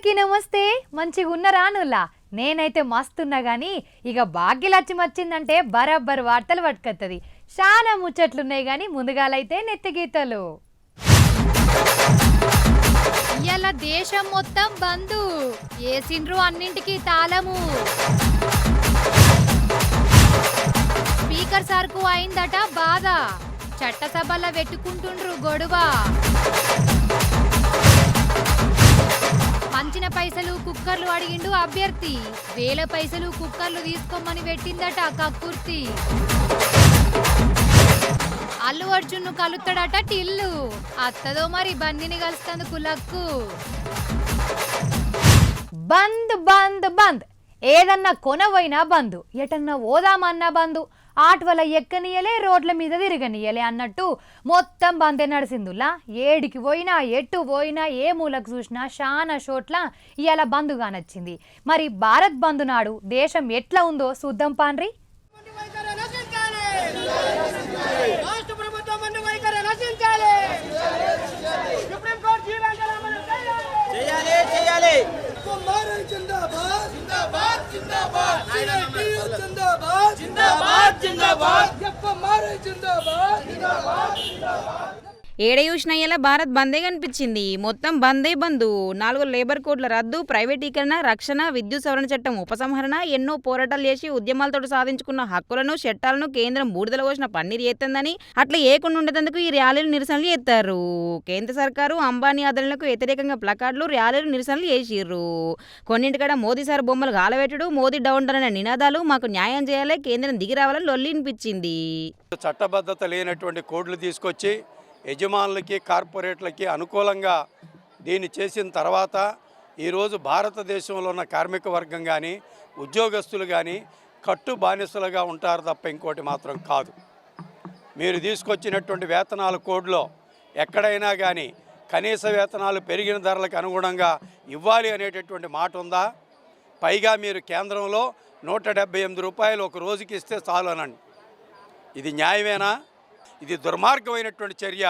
అందరికీ నమస్తే. మంచిగా ఉన్నారా అనులా? నేనైతే మస్తున్నా గానీ ఇక భాగ్యలక్ష్మి వచ్చిందంటే బరాబర్ వార్తలు పట్టుకొత్తది. చాలా ముచ్చట్లున్నాయి గానీ ముందుగాలైతే నెత్తిగీతలు. ఇయాల దేశం మొత్తం బంద్, ఏసిండ్రు అన్నింటికి తాళము. స్పీకర్ సార్కు అయిందట బాధ, చట్టసభలో పెట్టుకుంటుండ్రు గొడవ. పంచిన పైసలు కుక్కర్లు అడిగిండు అభ్యర్థి, వేల పైసలు కుక్కర్లు తీసుకోమని పెట్టిందట కక్కుర్తి. అల్లు అర్జున్ను కలుస్తాడట టిల్లు, అత్తదో మరి బండిని కలుస్తందుకు లక్కు. బంద్ బంద్ బంద్, ఏదన్నా కొనవైనా బంధు, ఎటన్నా ఓదామన్నా బంధు, ఆటవల ఎక్కనియలే రోడ్ల మీద తిరగనియలే అన్నట్టు మొత్తం బందే నడిసిందులా. ఏడికి పోయినా ఎట్టు పోయినా ఏ మూలకు చూసినా చాలా చోట్ల ఇవాళ బంధుగా నచ్చింది. మరి భారత్ బంధు నాడు దేశం ఎట్లా ఉందో చూద్దాం పాండ్రి. ఏడ చూసినా ఇలా భారత్ బందే కనిపించింది. మొత్తం బందే బంధు. 4 లేబర్ కోడ్ల రద్దు, ప్రైవేటీకరణ, రక్షణ, విద్యుత్ సవరణ చట్టం ఉపసంహరణ, ఎన్నో పోరాటాలు చేసి ఉద్యమాలతో సాధించుకున్న హక్కులను చట్టాలను కేంద్రం బూడిదల పోసిన పన్నీరు ఎత్తందని అట్లా ఏకుండా ఉండేందుకు ఈ ర్యాలీలు నిరసనలు చేస్తారు. కేంద్ర సర్కారు అంబానీ ఆదరణలకు వ్యతిరేకంగా ప్లకార్డులు, ర్యాలీలు, నిరసనలు చేసిర్రు. కొన్నింటికాడ మోదీ సార్ బొమ్మలు గాలబెట్టడు, మోదీ డౌన్ అనే నినాదాలు, మాకు న్యాయం చేయాలి, కేంద్రం దిగి రావాలని లొల్లి అనిపించింది. చట్టబద్ధత లేనటువంటి కోడ్లు తీసుకొచ్చి యజమానులకి కార్పొరేట్లకి అనుకూలంగా దీన్ని చేసిన తర్వాత ఈరోజు భారతదేశంలో ఉన్న కార్మిక వర్గం కానీ ఉద్యోగస్తులు కానీ కట్టు బానిసలుగా ఉంటారు తప్ప ఇంకోటి మాత్రం కాదు. మీరు తీసుకొచ్చినటువంటి వేతనాల కోడ్లో ఎక్కడైనా కానీ కనీస వేతనాలు పెరిగిన ధరలకు అనుగుణంగా ఇవ్వాలి అనేటటువంటి మాట ఉందా? పైగా మీరు కేంద్రంలో 178 రూపాయలు ఒక రోజుకి ఇస్తే చాలు అనండి. ఇది న్యాయమేనా? ఇది దుర్మార్గమైనటువంటి చర్య.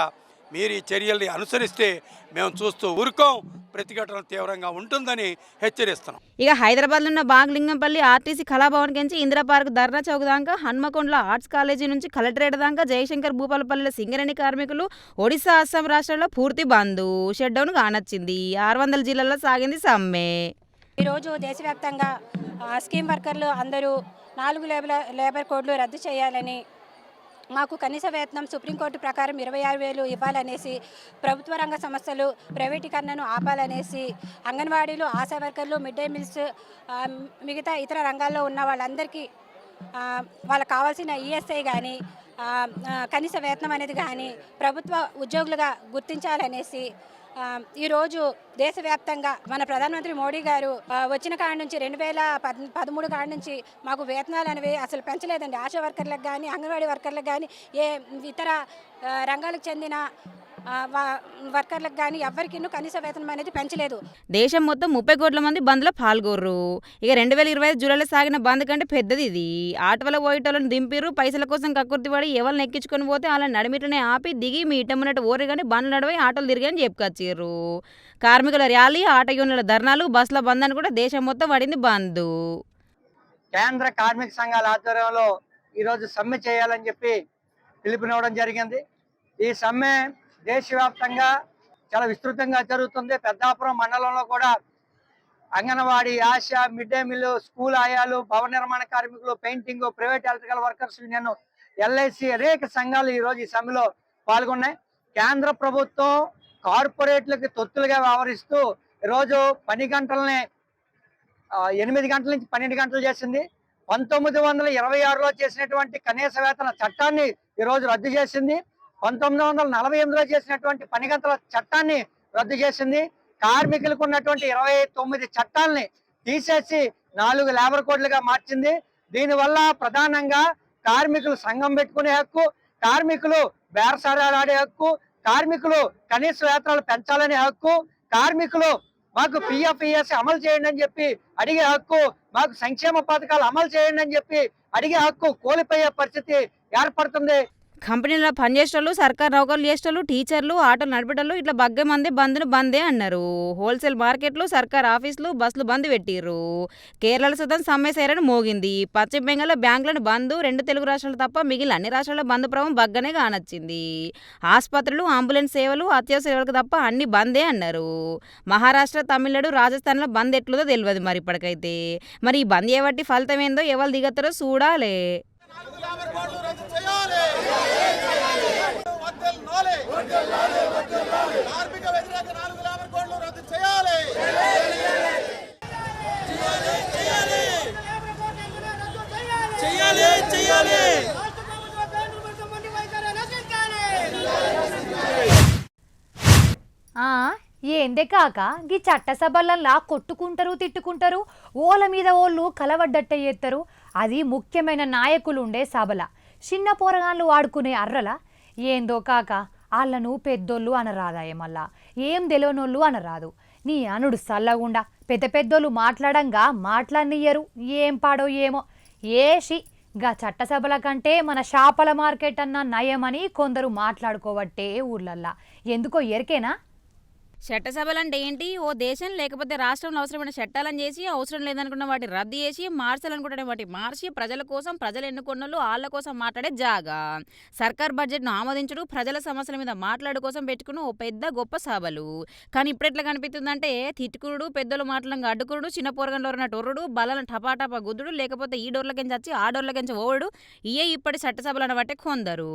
మీరు ఈ చర్యల్ని అనుసరిస్తే మేము చూస్తూ ఊరుకోం, ప్రతిఘటన తీవ్రంగా ఉంటుందని హెచ్చరిస్తున్నాం. ఇక హైదరాబాద్లో ఉన్న బాగ్లింగంపల్లి ఆర్టీసీ కళాభవన్ నుంచి ఇందిరా పార్క్, ధర్నా చౌక్ దాకా, హన్మకొండలో ఆర్ట్స్ కాలేజీ నుంచి కలెక్టరేట్ దాకా, జయశంకర్ భూపాలపల్లిలో సింగరేణి కార్మికులు, ఒడిశా, అస్సాం రాష్ట్రాల్లో పూర్తి బంద్, షట్డౌన్ కానొచ్చింది. 600 జిల్లాల్లో సాగింది సమ్మె. ఈరోజు దేశవ్యాప్తంగా స్కీమ్ వర్కర్లు అందరూ 4 లేబర్ కోడ్లు రద్దు చేయాలని, మాకు కనీస వేతనం సుప్రీంకోర్టు ప్రకారం 26,000 ఇవ్వాలనేసి, ప్రభుత్వ రంగ సంస్థలు ప్రైవేటీకరణను ఆపాలనేసి, అంగన్వాడీలు, ఆశా వర్కర్లు, మిడ్ డే మీల్స్, మిగతా ఇతర రంగాల్లో ఉన్న వాళ్ళందరికీ వాళ్ళకి కావాల్సిన ఈఎస్ఐ కానీ కనీస వేతనం అనేది కానీ ప్రభుత్వ ఉద్యోగులుగా గుర్తించాలనేసి ఈరోజు దేశవ్యాప్తంగా మన ప్రధానమంత్రి మోడీ గారు వచ్చిన కాడి నుంచి 2013 కాడి నుంచి మాకు వేతనాలు అనేవి అసలు పెంచలేదండి. ఆశా వర్కర్లకు కానీ, అంగన్వాడీ వర్కర్లకు కానీ, ఏ ఇతర రంగాలకు చెందిన వర్కర్లకు కానీ ఎవరికి కనీస వేతనం అనేది పెంచలేదు. దేశం మొత్తం 30 కోట్ల మంది బంద్లో పాల్గొర్రు. ఇక 2025 జూలైలో సాగిన బంద్ కంటే పెద్దది ఇది. ఆటోలో పోయేటోళ్ళని దింపిర్రు, పైసల కోసం కక్కుర్తి పడి ఎవరిని ఎక్కించుకొని పోతే వాళ్ళని నడిమిటనే ఆపి దిగి మీ ఇట్టమున్నట్టు ఓరి కానీ బండ్లు నడివై ఆటోలు తిరిగాని చెప్పుకొచ్చిర్రు. కార్మికుల ర్యాలీ, ఆటో యూనియన్ల ధర్నాలు, బస్సుల బంద్ అని కూడా దేశం మొత్తం పడింది బంద్. కేంద్ర కార్మిక సంఘాల ఆధ్వర్యంలో ఈరోజు సమ్మె చేయాలని చెప్పి పిలుపునివ్వడం జరిగింది. ఈ సమ్మె దేశవ్యాప్తంగా చాలా విస్తృతంగా జరుగుతుంది. పెద్దాపురం మండలంలో కూడా anganwadi, ASHA, mid day meal, school ఆయాలు, భవన నిర్మాణ కార్మికులు, painting, private electrical workers union, LIC అనేక సంఘాలు ఈరోజు ఈ సమ్మెలో పాల్గొన్నాయి. కేంద్ర ప్రభుత్వం కార్పొరేట్లకి తొత్తులుగా వ్యవహరిస్తూ ఈరోజు పని గంటలని 8 గంటల నుంచి 12 గంటలు చేసింది. 1926లో చేసినటువంటి కనీస వేతన చట్టాన్ని ఈరోజు రద్దు చేసింది. 1948లో చేసినటువంటి పని గంటల చట్టాన్ని రద్దు చేసింది. కార్మికులకు ఉన్నటువంటి 29 చట్టాలని తీసేసి 4 లేబర్ కోడ్లుగా మార్చింది. దీనివల్ల ప్రధానంగా కార్మికులు సంఘం పెట్టుకునే హక్కు, కార్మికులు బేరసారాలు ఆడే హక్కు, కార్మికులు కనీస వేతనాలు పెంచాలనే హక్కు, కార్మికులు మాకు పిఎఫ్ఈఎస్ అమలు చేయండి అని చెప్పి అడిగే హక్కు, మాకు సంక్షేమ పథకాలు అమలు చేయండి అని చెప్పి అడిగే హక్కు కోల్పోయే పరిస్థితి ఏర్పడుతుంది. కంపెనీలో పనిచేసేటోళ్ళు, సర్కారు నౌకర్లు చేసేటోళ్ళు, టీచర్లు, ఆటోలు నడిపేటోళ్ళు ఇట్లా బగ్గ మంది బంద్ను బందే అన్నారు. హోల్సేల్ మార్కెట్లు, సర్కారు ఆఫీసులు, బస్సులు బంద్ పెట్టిర్రు. కేరళ సుతం సమ్మె సైరన్ మోగింది. పశ్చిమ బెంగాల్లో బ్యాంకులను బంద్, 2 తెలుగు రాష్ట్రాలు తప్ప మిగిలిన అన్ని రాష్ట్రాల బంద్ ప్రభావం బగ్గనే కానొచ్చింది. ఆసుపత్రులు, అంబులెన్స్ సేవలు, అత్యవసర సేవలకు తప్ప అన్ని బందే అన్నారు. మహారాష్ట్ర, తమిళనాడు, రాజస్థాన్లో బంద్ ఎట్లుందో తెలియదు మరి ఇప్పటికైతే. మరి ఈ బంద్ ఏవట్టి ఫలితం ఏందో ఎవరు దిగతారో చూడాలి. ఏందే కాక గీ చట్టసభలల్లా కొట్టుకుంటారు, తిట్టుకుంటారు, ఓల మీద ఓళ్ళు కలవడ్డట్ట చేస్తారు. అది ముఖ్యమైన నాయకులు ఉండే సభల. చిన్న పోరగాళ్ళు వాడుకునే అర్రల ఏందో కాక వాళ్ళను పెద్దోళ్ళు అనరాదాయే, మళ్ళా ఏం తెలియనోళ్ళు అనరాదు. నీ అనుడు సల్లగుండా పెద్ద పెద్దోళ్ళు మాట్లాడంగా మాట్లాడనియ్యరు. ఏం పాడో ఏమో ఏషి గా చట్టసభల కంటే మన చేపల మార్కెట్ అన్న నయమని కొందరు మాట్లాడుకోవట్టే ఊర్లల్లా. ఎందుకో ఎరికేనా? చట్టసభలంటే ఏంటి? ఓ దేశం లేకపోతే రాష్ట్రంలో అవసరమైన చట్టాలను చేసి, అవసరం లేదనుకున్న వాటి రద్దు చేసి, మార్చాలనుకుంటే వాటి మార్చి, ప్రజల కోసం, ప్రజలు ఎన్నుకున్నోళ్ళు వాళ్ళ కోసం మాట్లాడే జాగా. సర్కార్ బడ్జెట్ను ఆమోదించడు, ప్రజల సమస్యల మీద మాట్లాడు కోసం పెట్టుకుని ఓ పెద్ద గొప్ప సభలు. కానీ ఇప్పుడెట్లా కనిపిస్తుందంటే తిట్టుకునుడు, పెద్దలు మాటలంగా అడ్డుకునుడు, చిన్న పోరగంలో ఉన్న టొర్రుడు, బలాలను టపాటపా గుద్దుడు, లేకపోతే ఈ డోర్లకెంచి వచ్చి ఆ డోర్లకెంచి ఓవడు. ఇయే ఇప్పటి చట్టసభలు అనబట్టే కొందరు.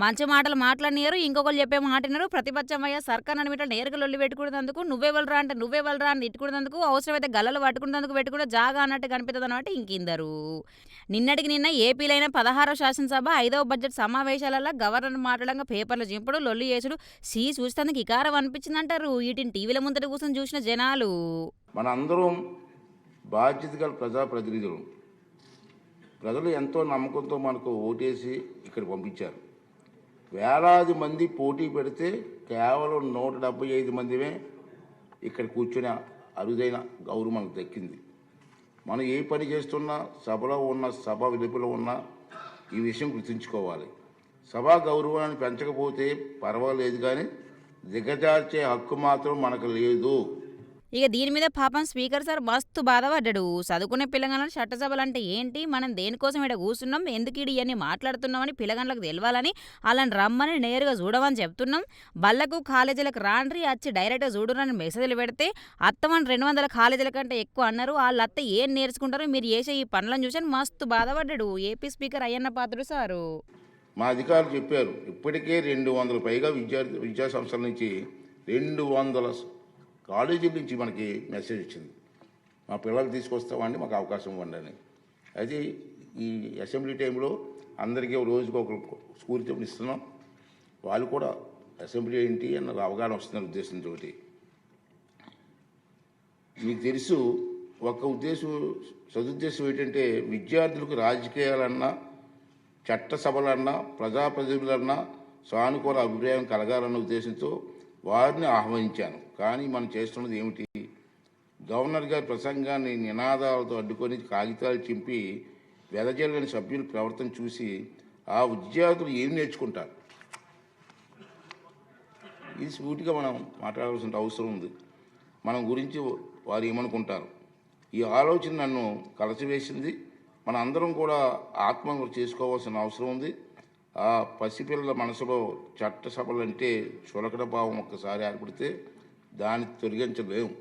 మంచి మాటలు మాట్లాడినారు, ఇంకొకరు చెప్పే మాటినారు. ప్రతిపక్షమయ్యా సర్కార్ నడిమిట నేరుగా లొల్లి పెట్టుకునేందుకు, నువ్వే వెళ్ళరా అంటే నువ్వే వెళ్ళరా అని తిట్టుకునేందుకు, అవసరమైతే గల్లలు పట్టుకునేందుకు పెట్టుకుంటే జాగా అన్నట్టు కనిపిస్తుంది అనమాట ఇంకిందరు. నిన్నటికి నిన్న ఏపీలైన 16వ శాసనసభ 5వ బడ్జెట్ సమావేశాలలో గవర్నర్ మాట్లాడంగా పేపర్లు చింపడు, లొల్లి చేసుడు చూసేందుకు ఇకారం అనిపించింది అంటారు వీటిని టీవీల ముందట కూర్చొని చూసిన జనాలు. మన అందరం బాధ్యత గల ప్రజాప్రతినిధులు. ప్రజలు ఎంతో నమ్మకంతో మనకు ఓటేసి ఇక్కడ పంపించారు. వేలాది మంది పోటీ పెడితే కేవలం 175 మందిమే ఇక్కడ కూర్చుని అరుదైన గౌరవం మనకు దక్కింది. మనం ఏ పని చేస్తున్నా, సభలో ఉన్న, సభ వెలుపల ఉన్న ఈ విషయం గుర్తుంచుకోవాలి. సభా గౌరవాన్ని పెంచకపోతే పర్వాలేదు, కానీ దిగజార్చే హక్కు మాత్రం మనకు లేదు. ఇక దీని మీద పాపం స్పీకర్ సార్ మస్తు బాధపడ్డాడు. చదువుకునే పిల్లగాళ్ళని చట్టసభలు అంటే ఏంటి, మనం దేనికోసం ఇక్కడ కూర్చున్నాం, ఎందుకు ఇవన్నీ మాట్లాడుతున్నామని పిల్లగాళ్ళకి తెలవాలని, వాళ్ళని రమ్మని నేరుగా చూడమని చెప్తున్నాం. బళ్ళకు కాలేజీలకు రాండ్రి, వచ్చి డైరెక్ట్గా చూడరని మెసేజ్లు పెడితే అత్తమని 200 కాలేజీల కంటే ఎక్కువ అన్నారు. వాళ్ళ అత్త ఏం నేర్చుకుంటారో మీరు చేసే ఈ పనులను చూసి మస్తు బాధపడ్డాడు AP speaker Ayyanna Patrudu sir. మా అధికారులు చెప్పారు, ఇప్పటికే 200 పైగా విద్యా సంస్థల నుంచి 200 కాలేజీల నుంచి మనకి మెసేజ్ వచ్చింది, మా పిల్లలు తీసుకొస్తామండి, మాకు అవకాశం ఇవ్వండి అని. అయితే ఈ అసెంబ్లీ టైంలో అందరికీ రోజుకు ఒక స్ఫూర్తి ఇస్తున్నాం. వాళ్ళు కూడా అసెంబ్లీ ఏంటి అన్న అవగాహన వస్తున్న ఉద్దేశంతో. మీకు తెలుసు, ఒక సదుద్దేశం ఏంటంటే విద్యార్థులకు రాజకీయాలన్నా, చట్టసభలన్నా, ప్రజాప్రతినిధులన్నా సానుకూల అభిప్రాయం కలగాలన్న ఉద్దేశంతో వారిని ఆహ్వానించాను. కానీ మనం చేస్తున్నది ఏమిటి? గవర్నర్ గారి ప్రసంగాన్ని నినాదాలతో అడ్డుకొని కాగితాలు చింపి వెదజల్లని సభ్యుల ప్రవర్తన చూసి ఆ విద్యార్థులు ఏం నేర్చుకుంటారు? ఇది సూటిగా మనం మాట్లాడాల్సిన అవసరం ఉంది. మన గురించి వారు ఏమనుకుంటారు? ఈ ఆలోచన నన్ను కలచివేసింది. మన అందరం కూడా ఆత్మహత్య చేసుకోవాల్సిన అవసరం ఉంది. ఆ పసిపిల్లల మనసులో చట్టసభలు అంటే చులకడ భావం ఒక్కసారి ఏర్పడితే దాన్ని తొలగించలేము.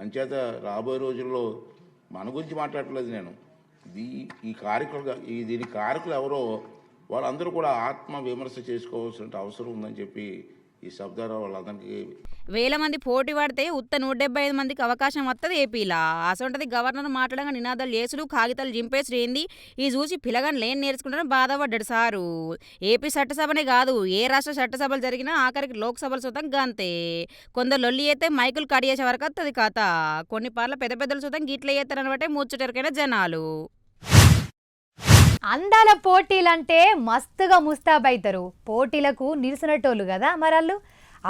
అంచేత రాబోయే రోజుల్లో మన గురించి మాట్లాడట్లేదు నేను. దీని కారకులు ఎవరో వాళ్ళందరూ కూడా ఆత్మ విమర్శ చేసుకోవాల్సిన అవసరం ఉందని చెప్పి ఈ శబ్దాలు వాళ్ళందరికీ. వేల మంది పోటీ పడితే ఉత్త 175 మందికి అవకాశం వస్తుంది ఏపీలా. అసొంటది గవర్నర్ మాట్లాడంగా నినాదాలు చేసుడు, కాగితాలు జింపేసుడు ఏంది? ఈ చూసి పిల్లగాని లేని నేర్చుకుంటారని బాధపడ్డాడు సారు. ఏపీ చట్టసభనే కాదు, ఏ రాష్ట్ర చట్టసభలు జరిగినా ఆఖరికి లోక్సభలు చూద్దాం గంతే. కొందరు లొల్లి అయితే మైకులు కడిగేసే వరకు వస్తుంది కథ. కొన్ని పార్ల పెద్ద పెద్దలు చూద్దాం గిట్ల చేస్తారని బట్టే ముచ్చటరికైన జనాలు. అందాల పోటీలంటే మస్తుగా ముస్తాబైతారు. పోటీలకు నిలిసినటోళ్ళు కదా మరళ్ళు.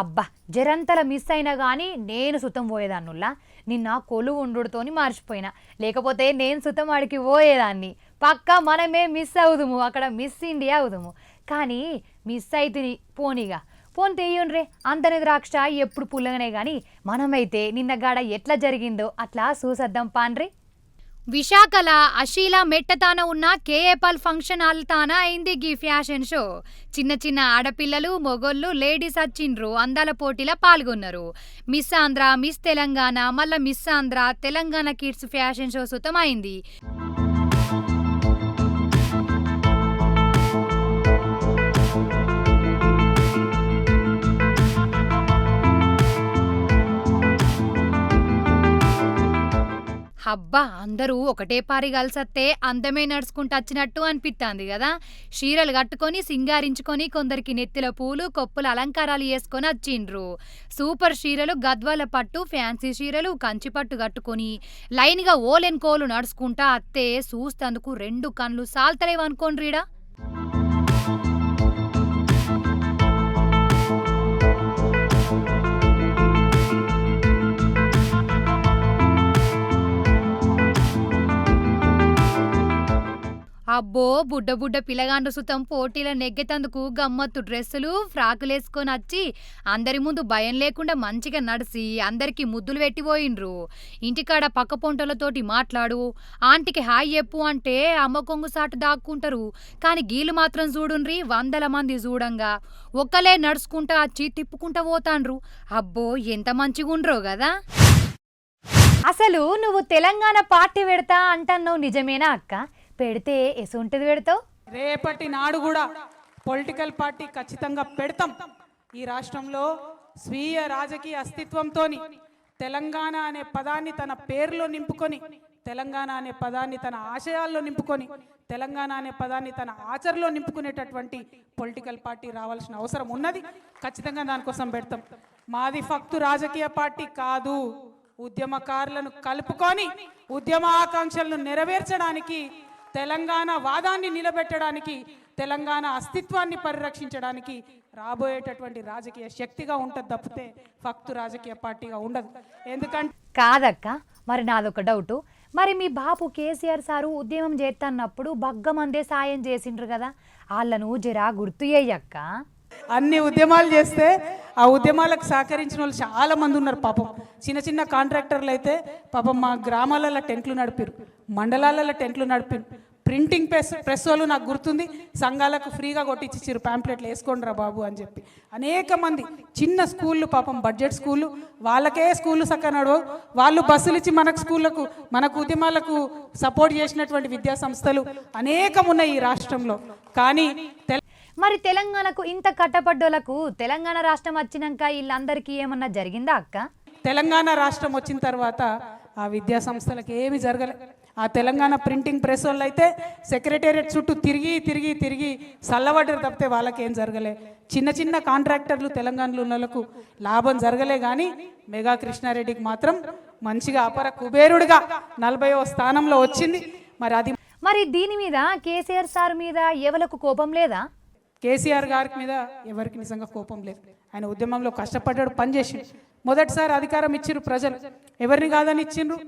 అబ్బా జరంతల మిస్ అయినా కానీ నేను సుతం పోయేదాన్నుల్లా. నిన్న కొలువు ఉండుతోని మర్చిపోయినా, లేకపోతే నేను సుతం ఆడికి పోయేదాన్ని. పక్కా మనమే మిస్ అవుదుము, అక్కడ మిస్ ఇండియా అవుదుము. కానీ మిస్ అయితే పోనీగా పోన్ తెయ్యుండ్రే, అంతని ద్రాక్ష ఎప్పుడు పుల్లగానే కానీ మనమైతే నిన్నగాడ ఎట్లా జరిగిందో అట్లా చూసద్దాం పాన్రి. విశాఖల అశీల మెట్టతాన ఉన్న కేఏపాల్ ఫంక్షన్ హాల్ తాన అయింది గీ ఫ్యాషన్ షో. చిన్న చిన్న ఆడపిల్లలు మొగోళ్ళు లేడీస్ వచ్చిండ్రు, అందాల పోటీలో పాల్గొన్నారు. మిస్ ఆంధ్ర, మిస్ తెలంగాణ, మళ్ళా miss Andhra Telangana kids fashion show సుతం అయింది. అబ్బా అందరూ ఒకటే పారి కలిసత్తే అందమే నడుచుకుంటూ వచ్చినట్టు అనిపిస్తుంది కదా. చీరలు కట్టుకొని సింగారించుకొని కొందరికి నెత్తిల పూలు కొప్పుల అలంకారాలు వేసుకొని వచ్చిండ్రు. సూపర్ చీరలు, గద్వాల పట్టు, ఫ్యాన్సీ చీరలు, కంచి పట్టు కట్టుకొని లైన్గా ఓలెన్ కోలు నడుచుకుంటా అత్తే చూస్తందుకు 2 కళ్ళు సాల్తలేవనుకోండ్రీడా. అబ్బో బుడ్డ బుడ్డ పిల్లగాండ్రు సుతం పోటీల నెగ్గెతందుకు గమ్మత్తు డ్రెస్సులు, ఫ్రాకులేసుకొని వచ్చి అందరి ముందు భయం లేకుండా మంచిగా నడిచి అందరికీ ముద్దులు పెట్టిపోయిండ్రు. ఇంటికాడ పక్క పొంటలతోటి మాట్లాడు, ఆంటీకి హాయ్ చెప్పు అంటే అమ్మ కొంగు సాటు దాక్కుంటారు. కానీ గీలు మాత్రం చూడుండ్రి, 100 మంది చూడంగా ఒక్కలే నడుచుకుంటా వచ్చి తిప్పుకుంటా పోతాండ్రు. అబ్బో ఎంత మంచిగుండ్రో కదా. అసలు నువ్వు తెలంగాణ పార్టీ పెడతా అంటున్నావు, నిజమేనా అక్క? పెడితే ఎసుంటిది పెడతావు? రేపటి నాడు కూడా పొలిటికల్ పార్టీ ఖచ్చితంగా పెడతాం. ఈ రాష్ట్రంలో స్వీయ రాజకీయ అస్తిత్వంతో తెలంగాణ అనే పదాన్ని తన పేరులో నింపుకొని, తెలంగాణ అనే పదాన్ని తన ఆశయాల్లో నింపుకొని, తెలంగాణ అనే పదాన్ని తన ఆచరణలో నింపుకునేటటువంటి పొలిటికల్ పార్టీ రావాల్సిన అవసరం ఉన్నది. ఖచ్చితంగా దానికోసం పెడతాం. మాది ఫక్తు రాజకీయ పార్టీ కాదు, ఉద్యమకారులను కలుపుకొని ఉద్యమ ఆకాంక్షలను నెరవేర్చడానికి, తెలంగాణ వాదాన్ని నిలబెట్టడానికి, తెలంగాణ అస్తిత్వాన్ని పరిరక్షించడానికి రాబోయేటటువంటి రాజకీయ శక్తిగా ఉంటుంది తప్పితే ఫక్తు రాజకీయ పార్టీగా ఉండదు. ఎందుకంటే కాదక్క, మరి నాదొక డౌటు. మరి మీ బాపు కేసీఆర్ సారు ఉద్యమం చేస్తున్నప్పుడు బగ్గమందే సాయం చేసిండ్రు కదా, వాళ్ళను జరా గుర్తు చేయక్క. అన్ని ఉద్యమాలు చేస్తే ఆ ఉద్యమాలకు సహకరించిన వాళ్ళు చాలా మంది ఉన్నారు. పాపం చిన్న చిన్న కాంట్రాక్టర్లు అయితే పాపం మా గ్రామాలలో టెంట్లు నడిపారు, మండలాలలో టెంట్లు నడిపారు. ప్రింటింగ్ ప్రెస్ వాళ్ళు నాకు గుర్తుంది, సంఘాలకు ఫ్రీగా కొట్టించారు, ప్యాంప్లెట్లు వేసుకోండి రా బాబు అని చెప్పి. అనేక మంది చిన్న స్కూళ్ళు, పాపం బడ్జెట్ స్కూళ్ళు, వాళ్ళకే స్కూళ్ళు చక్కగా నడవవు, వాళ్ళు బస్సులు ఇచ్చి మనకు స్కూళ్ళకు, మనకు ఉద్యమాలకు సపోర్ట్ చేసినటువంటి విద్యా సంస్థలు అనేకం ఉన్నాయి ఈ రాష్ట్రంలో. కానీ మరి తెలంగాణకు ఇంత కట్టపడ్డోళ్లకు తెలంగాణ రాష్ట్రం వచ్చినాక వీళ్ళందరికీ ఏమన్నా జరిగిందా అక్క? తెలంగాణ రాష్ట్రం వచ్చిన తర్వాత ఆ విద్యా సంస్థలకు ఏమి జరగలే. ఆ తెలంగాణ ప్రింటింగ్ ప్రెస్ వాళ్ళు అయితే సెక్రటేరియట్ చుట్టూ తిరిగి తిరిగి తిరిగి చల్లబడ్డారు తప్పితే వాళ్ళకేం జరగలే. చిన్న చిన్న కాంట్రాక్టర్లు తెలంగాణలో ఉన్న వాళ్ళకు లాభం జరగలే. కానీ మెగా కృష్ణారెడ్డికి మాత్రం మంచిగా అపర కుబేరుడిగా 40వ స్థానంలో వచ్చింది. మరి దీని మీద కేసీఆర్ సార్ మీద ఎవరికి కోపం లేదా? కేసీఆర్ గారి మీద ఎవరికి నిజంగా కోపం లేదు. ఆయన ఉద్యమంలో కష్టపడ్డాడు, పనిచేసిండు. మొదటిసారి అధికారం ఇచ్చిర్రు ప్రజలు, ఎవరిని కాదని ఇచ్చిండ్రు.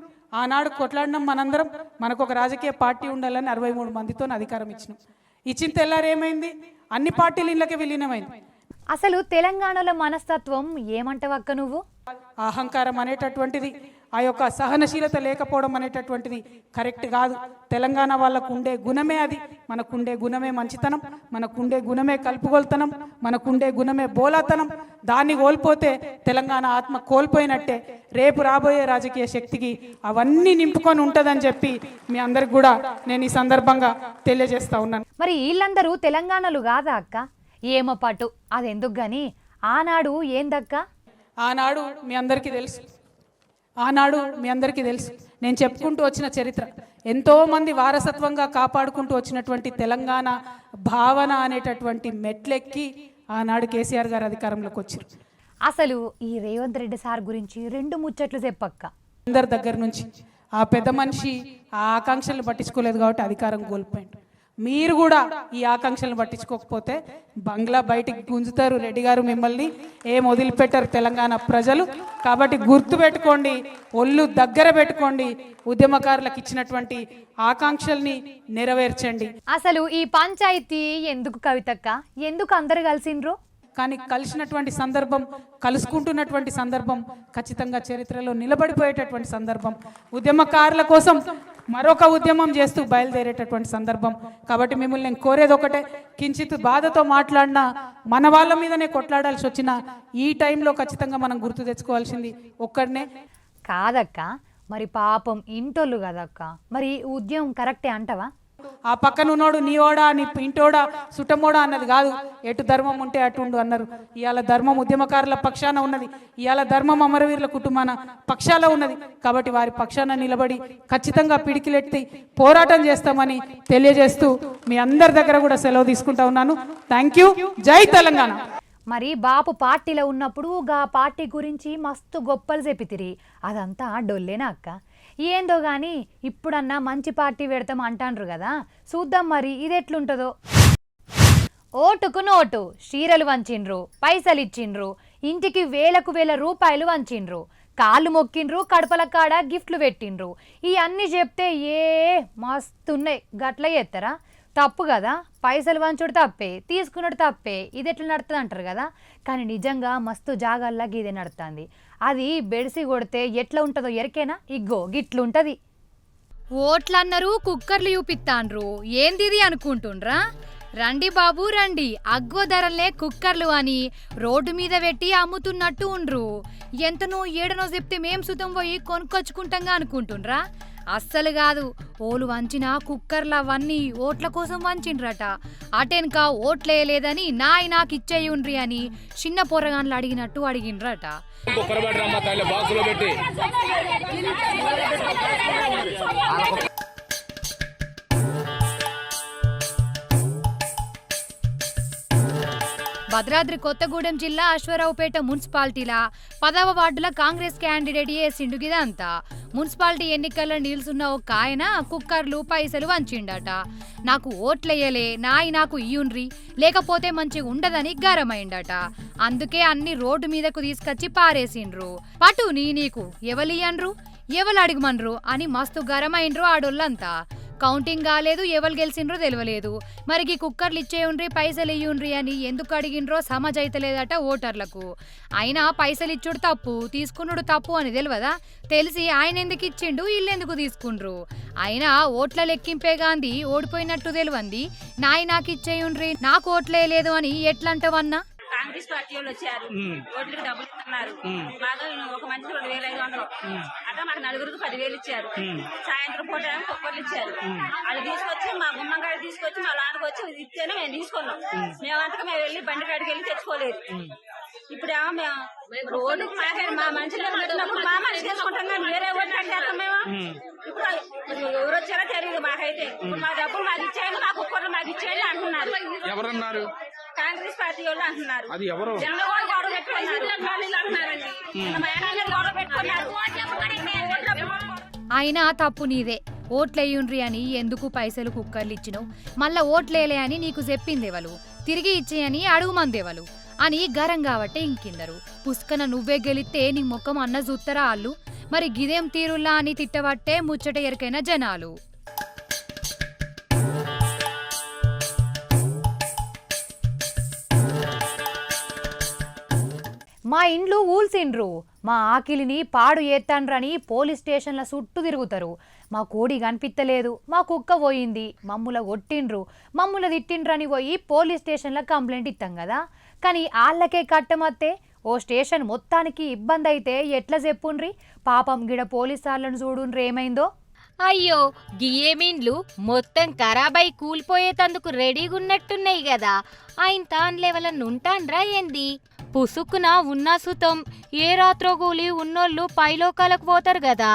ఆనాడు కొట్లాడినాం మనందరం, మనకు ఒక రాజకీయ పార్టీ ఉండాలని 63 మందితో అధికారం ఇచ్చినాం. ఇచ్చిన తెల్లారు ఏమైంది? అన్ని పార్టీలు ఇళ్ళకే విలీనమైంది. అసలు తెలంగాణలో మనస్తత్వం ఏమంటావక్క నువ్వు? అహంకారం అనేటటువంటిది, ఆ యొక్క సహనశీలత లేకపోవడం అనేటటువంటిది కరెక్ట్ కాదు. తెలంగాణ వాళ్ళకు ఉండే గుణమే అది. మనకుండే గుణమే మంచితనం, మనకుండే గుణమే కలుపుగోలుతనం, మనకుండే గుణమే బోలాతనం. దాన్ని కోల్పోతే తెలంగాణ ఆత్మ కోల్పోయినట్టే. రేపు రాబోయే రాజకీయ శక్తికి అవన్నీ నింపుకొని ఉంటుందని చెప్పి మీ అందరికి కూడా నేను ఈ సందర్భంగా తెలియజేస్తా ఉన్నాను. మరి వీళ్ళందరూ తెలంగాణలు కాదా అక్క? ఏమో పట్టు అది ఎందుకు గాని ఆనాడు ఏందక్క? ఆనాడు మీ అందరికీ తెలుసు, నేను చెప్పుకుంటూ వచ్చిన చరిత్ర. ఎంతోమంది వారసత్వంగా కాపాడుకుంటూ వచ్చినటువంటి తెలంగాణ భావన అనేటటువంటి మెట్లెక్కి ఆనాడు కేసీఆర్ గారు అధికారంలోకి వచ్చారు. అసలు ఈ రేవంత్ రెడ్డి సార్ గురించి 2 ముచ్చట్లు చెప్పక్క. అందరి దగ్గర నుంచి ఆ పెద్ద మనిషి ఆ ఆకాంక్షలు పట్టించుకోలేదు కాబట్టి అధికారం కోల్పోయింది. మీరు కూడా ఈ ఆకాంక్షలను పట్టించుకోకపోతే బంగ్లా బయటికి గుంజుతారు రెడ్డి గారు, మిమ్మల్ని ఏం వదిలిపెట్టారు తెలంగాణ ప్రజలు. కాబట్టి గుర్తు పెట్టుకోండి, ఒళ్ళు దగ్గర పెట్టుకోండి, ఉద్యమకారులకు ఇచ్చినటువంటి ఆకాంక్షల్ని నెరవేర్చండి. అసలు ఈ పంచాయతీ ఎందుకు కవితక్క, ఎందుకు అందరు కలిసిండ్రు? కానీ కలిసినటువంటి సందర్భం, కలుసుకుంటున్నటువంటి సందర్భం ఖచ్చితంగా చరిత్రలో నిలబడిపోయేటటువంటి సందర్భం, ఉద్యమకారుల కోసం మరొక ఉద్యమం చేస్తూ బయలుదేరేటటువంటి సందర్భం. కాబట్టి మిమ్మల్ని నేను కోరేది ఒకటే, కించిత్ బాధతో మాట్లాడినా, మన వాళ్ళ మీదనే కొట్లాడాల్సి వచ్చిన ఈ టైంలో ఖచ్చితంగా మనం గుర్తు తెచ్చుకోవాల్సింది ఒక్కడనే. కాదక్క, మరి పాపం ఇంటోళ్ళు కదక్క, మరి ఈ ఉద్యమం కరెక్టే అంటవా? ఆ పక్కన ఉన్నోడు నీవోడా, నీ ఇంటోడా, సుట్టమోడా అన్నది కాదు, ఎటు ధర్మం ఉంటే అటు ఉండు అన్నారు. ఇవాళ ధర్మం ఉద్యమకారుల పక్షాన ఉన్నది, ఇవాళ ధర్మం అమరవీరుల కుటుంబాన పక్షాల ఉన్నది. కాబట్టి వారి పక్షాన నిలబడి ఖచ్చితంగా పిడికిలెత్తి పోరాటం చేస్తామని తెలియజేస్తూ మీ అందరి దగ్గర కూడా సెలవు తీసుకుంటా ఉన్నాను. Thank you. జై తెలంగాణ. మరి బాపు పార్టీలో ఉన్నప్పుడు గా పార్టీ గురించి మస్తు గొప్పలు చెప్పితిరి, అదంతా డొల్లేనా అక్క? ఏందో గాని ఇప్పుడన్నా మంచి పార్టీ పెడతాం అంటాండ్రు కదా, చూద్దాం మరి ఇది ఎట్లుంటుందో. ఓటుకు నోటు, చీరలు వంచిండ్రు, పైసలు ఇచ్చిండ్రు, ఇంటికి వేలకు వేల రూపాయలు వంచిండ్రు, కాళ్ళు మొక్కిండ్రు, కడపల కాడ గిఫ్ట్లు పెట్టిండ్రు. ఈ అన్నీ చెప్తే మస్తున్నాయి, గట్ల చేస్తారా? తప్పు కదా, పైసలు వంచుడు తప్పే, తీసుకున్నాడు తప్పే, ఇది ఎట్లా నడుతుంది అంటారు కదా. కానీ నిజంగా మస్తు జాగాల్లా ఇదే నడుతుంది. అది బెడిసి కొడితే ఎట్లా ఉంటుందో ఎరికేనా? ఇగ్గో గిట్లుంటది. ఓట్లన్నారు, కుక్కర్లు చూపిస్తాండ్రు, ఏందిది అనుకుంటుండ్రా? రండి బాబు రండి, అగ్గో ధరలనే కుక్కర్లు అని రోడ్డు మీద పెట్టి అమ్ముతున్నట్టు ఉండ్రు. ఎంతనో ఏడనో చెప్తే మేం సుతం పోయి కొనుక్కొచ్చుకుంటాంగా అనుకుంటుండ్రా? అస్సలు కాదు, ఓలు వంచిన కుక్కర్లు అవన్నీ ఓట్ల కోసం వంచిండ్రట. అటెనక ఓట్లేయలేదని నాకు ఇచ్చేయుండ్రి అని చిన్న పొరగాన్లు అడిగినట్టు అడిగిండ్రట. భద్రాద్రి కొత్తగూడెం జిల్లా అశ్వరావుపేట మున్సిపాలిటీలా 10వ వార్డుల కాంగ్రెస్ క్యాండిడేట్ చేసిండు గిదంతా. మున్సిపాలిటీ ఎన్నికల్లో నిలుసున్న ఒక ఆయన కుక్కర్లు పైసలు వంచిండట. నాకు ఓట్లేయలే, నాకు ఇయ్యుండ్రి, లేకపోతే మంచిగా ఉండదని గరమైండట. అందుకే అన్ని రోడ్డు మీదకు తీసుకొచ్చి పారేసిండ్రు. పటు నీకు ఎవలియన్రు, ఎవరు అడిగమన్రు అని మస్తు గరమైండ్రు ఆడోళ్ళంతా. కౌంటింగ్ కాలేదు, ఎవరు గెలిచిండ్రో తెలియలేదు. మరికి కుక్కర్లు ఇచ్చేయుండ్రి, పైసలు ఇయ్యుండ్రి అని ఎందుకు అడిగిండ్రో సమజైతలేదట ఓటర్లకు. అయినా పైసలు ఇచ్చుడు తప్పు, తీసుకున్నాడు తప్పు అని తెలియదా? తెలిసి ఆయన ఎందుకు ఇచ్చిండు, వీళ్ళెందుకు తీసుకుండ్రు? అయినా ఓట్ల లెక్కింపే గాంధీ ఓడిపోయినట్టు తెలియంది. నాకు ఇచ్చేయుండ్రి, నాకు ఓట్లేదు అని ఎట్లంటవన్నా? కాంగ్రెస్ పార్టీ వాళ్ళు వచ్చారు, ఓట్లకి డబ్బులు ఇస్తున్నారు. బాగా ఒక మంచి 2500 అట్లా మాకు నలుగురికి 10,000 ఇచ్చారు. సాయంత్రం పూట కుక్కర్లు ఇచ్చారు. అది తీసుకొచ్చి మా గుమ్మంగాడ తీసుకొచ్చి మా లానికి వచ్చి ఇస్తేనే మేము తీసుకున్నాం. మేమంతగా మేము వెళ్ళి బండి కాడికి వెళ్ళి తెచ్చుకోలేదు. ఇప్పుడేమో మేము రోడ్డు మా మనుషులకు పెట్టినప్పుడు మా మనిషి తీసుకుంటున్నాం, వేరే ఓట్లు అడిగేస్తాం మేము. ఇప్పుడు ఎవరు వచ్చారో తెలియదు మాకైతే. ఇప్పుడు మా డబ్బులు మాకు ఇచ్చేయండి, మా కుక్కర్లు మాకు ఇచ్చేయండి అంటున్నారు. ఎవరన్నారు? కాంగ్రెస్ పార్టీ వాళ్ళు అంటున్నారు. అది ఎవరు? జనం కూడా గొడవ పెట్టుకున్నారు. అయినా తప్పు నీదే, ఓట్లేయుండ్రి అని ఎందుకు పైసలు కుక్కర్లు ఇచ్చినావు, మళ్ళా ఓట్లేలే అని నీకు చెప్పిందేవలు, తిరిగి ఇచ్చేయని అడుగుమందేవలు అని గరం కాబట్టే ఇంకిందరు. పుష్కన నువ్వే గెలిస్తే నీ ముఖం అన్న చూత్తరా ఆళ్ళు? మరి గిదేం తీరుల్లా అని తిట్టబట్టే ముచ్చట ఎరికైన జనాలు. మా ఇండ్లు ఊల్సిండ్రు, మా ఆకిలిని పాడు ఏత్తాండ్రని పోలీస్ స్టేషన్ల చుట్టూ తిరుగుతారు. మా కోడి కనిపిత్తలేదు, మా కుక్క పోయింది, మమ్ముల కొట్టిండ్రు, మమ్ముల తిట్టిండ్రని పోయి పోలీస్ స్టేషన్ల కంప్లైంట్ ఇస్తాం కదా. కానీ ఆళ్ళకే కట్టమత్తే ఓ స్టేషన్ మొత్తానికి ఇబ్బంది అయితే ఎట్లా చెప్పుండ్రి? పాపం గిడ పోలీస్ వాళ్ళను చూడుండ్రి ఏమైందో. అయ్యో, గియేమిండ్లు మొత్తం ఖరాబై కూలిపోయేతందుకు రెడీగున్నట్టున్నాయి కదా. ఆయన తాన్లేవలన్న ఉంటాన్రా ఏంది? పుసుక్కున ఉన్న సుతం ఏ రాత్రో కూలి ఉన్నోళ్ళు పైలోకాలకు పోతారు కదా.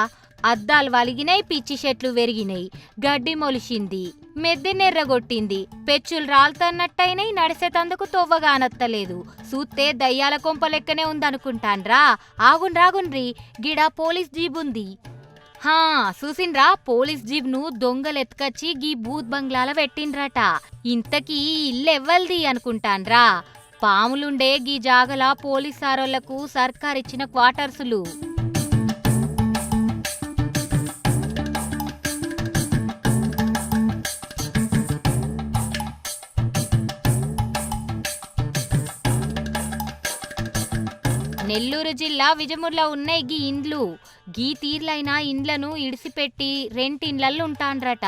అద్దాలు వలిగినాయి, పిచ్చి చెట్లు వెరిగినాయి, గడ్డి మొలిసింది, మెద్దె నెర్రగొట్టింది, పెచ్చులు రాలుతన్నట్టయినాయి, నడిసేతందుకు తొవ్వగానత్తలేదు. సూత్తే దయ్యాల కొంప లెక్కనే ఉందనుకుంటాన్రా. ఆగుండ్రాగుండ్రి, గిడ పోలీస్ జీబుంది. హా చూసిండ్రా పోలీస్ జీప్ ను దొంగలు ఎత్తుకొచ్చి గీ బూత్ బంగ్లాల పెట్టిండ్రట. ఇంతకీ ఈ ఇల్లు ఎవ్వల్ది అనుకుంటాన్రా? పాములుండే గీ జాగల పోలీస్ సారోళ్లకు సర్కారిచ్చిన క్వార్టర్సులు. నెల్లూరు జిల్లా విజయమూర్లో ఉన్నాయి గీ ఇండ్లు. గీ తీర్లైన ఇండ్లను ఇడిసిపెట్టి రెంట్ ఇండ్లల్లో ఉంటాండ్రట.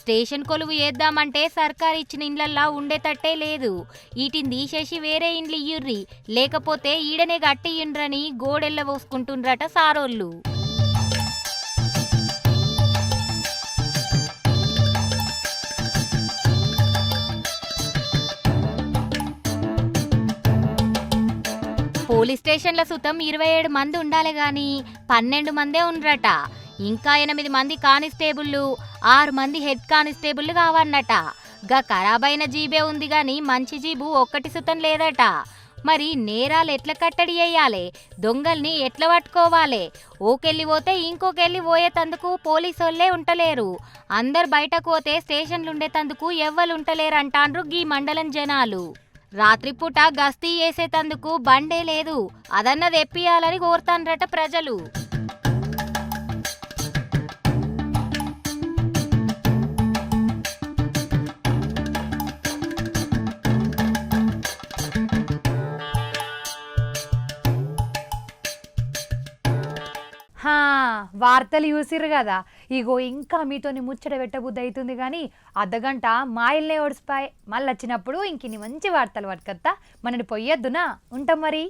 స్టేషన్ కొలువు వేద్దామంటే సర్కారు ఇచ్చిన ఇండ్లల్లా ఉండేటట్టే లేదు. వీటిని తీసేసి వేరే ఇండ్లు ఇయ్యుర్రి, లేకపోతే ఈడనే గట్టియ్యుండ్రని గోడెల్ల పోసుకుంటుండ్రట సారోళ్ళు. పోలీస్ స్టేషన్ల సుతం 27 మంది ఉండాలి గాని 12 మందే ఉండ్రట. ఇంకా 8 మంది కానిస్టేబుళ్ళు, 6 మంది హెడ్ కానిస్టేబుళ్ళు కావన్నట. గా ఖరాబైన జీబే ఉంది గాని మంచి జీబు ఒక్కటి సుతం లేదట. మరి నేరాలు ఎట్లా కట్టడి చేయాలి, దొంగల్ని ఎట్లా పట్టుకోవాలి? ఓకెళ్ళి పోతే ఇంకోకెళ్ళి పోయేతందుకు పోలీసోళ్ళే ఉంటలేరు. అందరు బయటకు పోతే స్టేషన్లుండేతందుకు ఎవ్వరు ఉంటలేరు అంటాండ్రు గీ మండలం జనాలు. రాత్రిపూట గస్తీ చేసేతందుకు బండే లేదు, అదన్న తెప్పియాలని కోరుతాండ్రట ప్రజలు. హా వార్తలు చూసిర్రు కదా. ఇగో ఇంకా మీతోని ముచ్చట పెట్టబుద్ధి అవుతుంది కానీ అర్ధగంట మాయిల్నే ఓడిసిపాయి. మళ్ళీ వచ్చినప్పుడు ఇంకిన్ని మంచి వార్తలు పట్టుకొత్తా. మనని పొయ్యొద్దునా? ఉంటాం మరి.